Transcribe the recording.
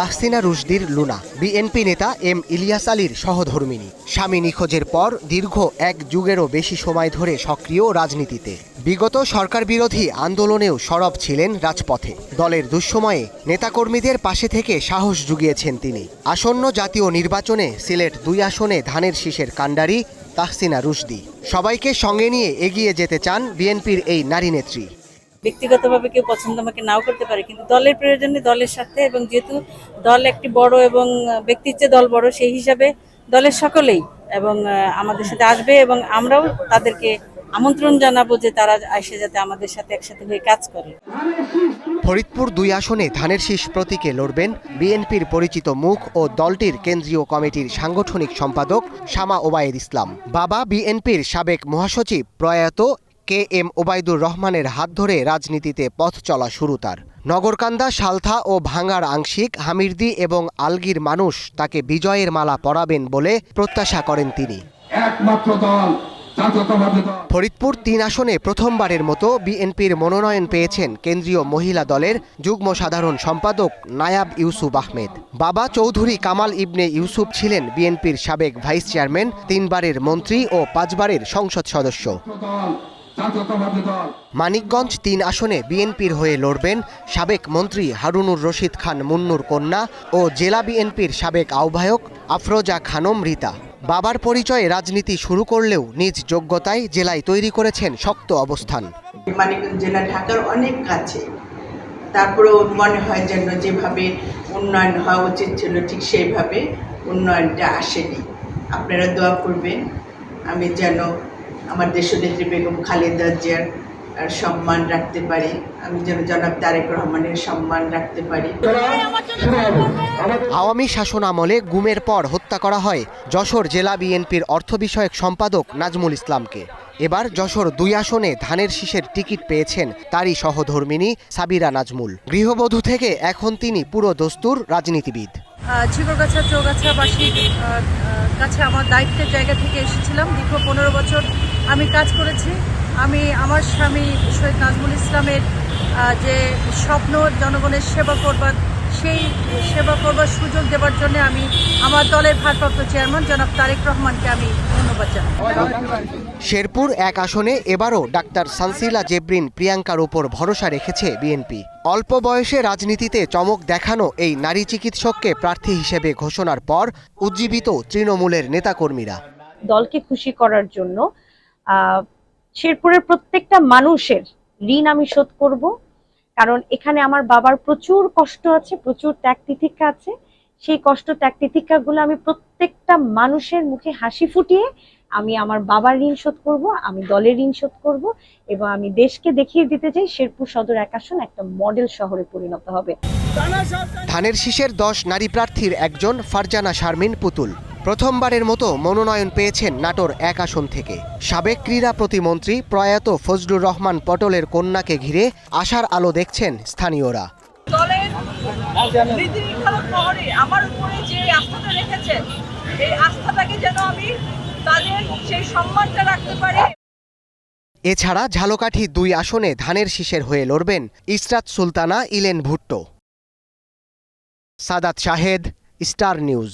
Tahsina রুশদীর Luna BNP নেতা M Ilias আলীর সহধর্মিণী। স্বামী নিখোঁজের পর দীর্ঘ এক যুগেরও বেশি সময় ধরে সক্রিয় রাজনীতিতে। বিগত সরকার বিরোধী আন্দোলনেও সরব ছিলেন রাজপথে। দলের দুঃসময়ে নেতাকর্মীদের পাশে থেকে সাহস জুগিয়েছেন তিনি। আসন্ন জাতীয় নির্বাচনে সিলেট ২ আসনে ধানের শীষের কাণ্ডারি তাহসিনা রুশদী। সবাইকে সঙ্গে নিয়ে এগিয়ে যেতে চান বিএনপির এই নারী নেত্রী। ব্যক্তিগতভাবে কেউ পছন্দ আমাকে নাও করতে পারে, কিন্তু দলের প্রয়োজনে দলের সাথে, এবং যেহেতু দল একটি বড় এবং ব্যক্তির চেয়ে দল বড়, সেই হিসাবে দলের সকলেই এবং আমাদের সাথে আসবে এবং আমরাও তাদেরকে আমন্ত্রণ জানাবো যে তারা এসে যাতে আমাদের সাথে একসাথে হয়ে কাজ করে। ফরিদপুর ২ আসনে ধানের শীষ প্রতীকে লড়বেন বিএনপির পরিচিত মুখ ও দলটির কেন্দ্রীয় কমিটির সাংগঠনিক সম্পাদক শামা ওবায়েদ ইসলাম। বাবা বিএনপির সাবেক মহাসচিব প্রয়াত KM ওবায়দুর রহমানের হাত ধরে রাজনীতিতে পথ চলা শুরু তার। নগরকান্দা, সালথা ও ভাঙ্গার আংশিক, হামিরদি এবং আলগীর মানুষ তাকে বিজয়ের মালা পরাবেন বলে প্রত্যাশা করেন তিনি। ফরিদপুর ৩ আসনে প্রথমবারের মতো বিএনপির মনোনয়ন পেয়েছেন কেন্দ্রীয় মহিলা দলের যুগ্ম সাধারণ সম্পাদক নায়াব ইউসুফ আহমেদ। বাবা চৌধুরী কামাল ইবনে ইউসুফ ছিলেন বিএনপির সাবেক ভাইস চেয়ারম্যান, ৩ বারের মন্ত্রী ও ৫ বারের সংসদ সদস্য। মানিকগঞ্জ ৩ আসনে বিএনপির হয়ে লড়বেন সাবেক মন্ত্রী হারুনুর রশিদ খান মুন্নুর কন্যা ও জেলা বিএনপির সাবেক আহ্বায়ক আফরোজা খানম রীতা। বাবার পরিচয়ে রাজনীতি শুরু করলেও নিজ যোগ্যতায় জেলায় তৈরি করেছেন শক্ত অবস্থান। মানিকগঞ্জ জেলা ঢাকার অনেক কাছে, তারপরেও মনে হয় যেন যেভাবে উন্নয়ন হওয়া উচিত ছিল ঠিক সেইভাবে উন্নয়নটা আসেনি। আপনারা দোয়া করবেন আমি যেন আমার দেশনেত্রী বেগম খালেদা জিয়ার সম্মান রাখতে পারি, আমি যেন জনাব তারেক রহমানের সম্মান রাখতে পারি। আওয়ামী শাসন আমলে গুমের পর হত্যা করা হয় যশোর জেলা বিএনপির অর্থ বিষয়ক সম্পাদক নাজমুল ইসলামকে। এবার যশোর ২ আসনে ধানের শীষের টিকিট পেয়েছেন তারই সহধর্মিণী সাবিরা নাজমুল। গৃহবধূ থেকে এখন তিনি পুরো দস্তুর রাজনীতিবিদ। ঝিকরগাছা চৌগাছাবাসীর কাছে আমার দায়িত্বের জায়গা থেকে এসেছিলাম। দীর্ঘ ১৫ বছর আমি কাজ করেছি। আমি আমার স্বামী শহীদ নাজমুল ইসলামের যে স্বপ্ন জনগণের সেবা করবার, সেই সেবা করবার সুযোগ দেওয়ার জন্য আমি আমার দলের ভারপ্রাপ্ত চেয়ারম্যান জনাব তারেক রহমানকে আমি ধন্যবাদ জানাই। শেরপুর ১ আসনে এবারও ডাক্তার সানসিলা জেবরিন প্রিয়াঙ্কার উপর ভরসা রেখেছে বিএনপি। অল্প বয়সে রাজনীতিতে চমক দেখানো এই নারী চিকিৎসককে প্রার্থী হিসেবে ঘোষণার পর উজ্জীবিত তৃণমূলের নেতাকর্মীরা। দলকে খুশি করার জন্য শেরপুরের প্রত্যেকটা মানুষের ঋণ আমি শোধ করব, কারণ এখানে আমার বাবার প্রচুর কষ্ট আছে, প্রচুর ত্যাগ তিতিক্ষা আছে। সেই কষ্ট ত্যাগ তিতিক্ষাগুলো আমি প্রত্যেকটা মানুষের মুখে হাসি ফুটিয়ে আমি আমার বাবার ঋণ শোধ করব, আমি দলের ঋণ শোধ করব, এবং আমি দেশকে দেখিয়ে দিতে চাই শেরপুর সদর ১ আসন একটা মডেল শহরে পরিণত হবে। ধানের শীষের ১০ নারী প্রার্থীর একজন ফারজানা শারমিন পুতুল প্রথমবারের মতো মনোনয়ন পেয়েছেন নাটোর ১ আসন থেকে। সাবেক ক্রীড়া প্রতিমন্ত্রী প্রয়াত ফজলুর রহমান পটলের কন্যাকে ঘিরে আশার আলো দেখছেন স্থানীয়রা। আমার উপরে যে আস্থাটা রেখেছে, এই আস্থাটাকে যেন আমি তাদের সেই সম্মানটা রাখতে পারি। এছাড়া ঝালকাঠি ২ আসনে ধানের শীষের হয়ে লড়বেন ইসরাত সুলতানা, ইলেন ভুট্টো। Sadat Shahed, Star news.